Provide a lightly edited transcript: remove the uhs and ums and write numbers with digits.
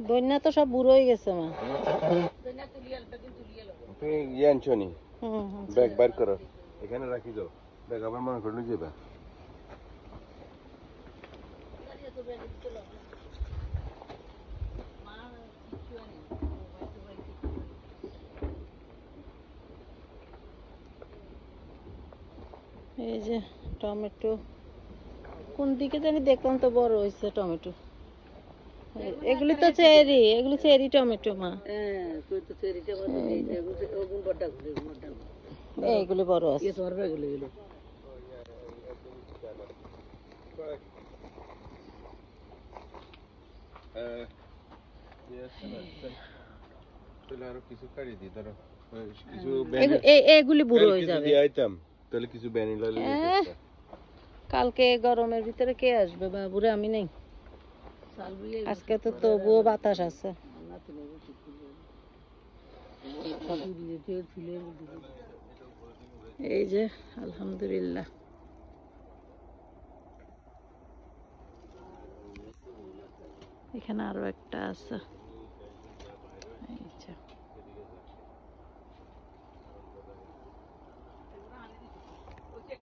দৈন্যা তো সব বুড়ো হয়ে গেছে মা। তুমি ইয়ে আনছো নি? ব্যাগ বার করো, এখানে রাখি দাও। ব্যাগ আবার মনে করে নিয়ে যাবে। এই যে টমেটো, কোন দিকে জানি দেখলাম তো বড় হয়েছে টমেটো। এগুলি তো চেরি, এগুলি চেরি টমেটো মা। এইগুলি বড় আছে। আরো কিছু কাটি দিই, ধরো কিছু এগুলি বুড়ো হয়ে যাবে। আইতাম তাহলে কিছু ভ্যানিলা কালকে গরমের ভিতরে কে আসবে বাবুরে, আমি নেই। আজকে তো তবুও বাতাস আছে। এই যে আলহামদুলিল্লাহ, এখানে আরো একটা আছে।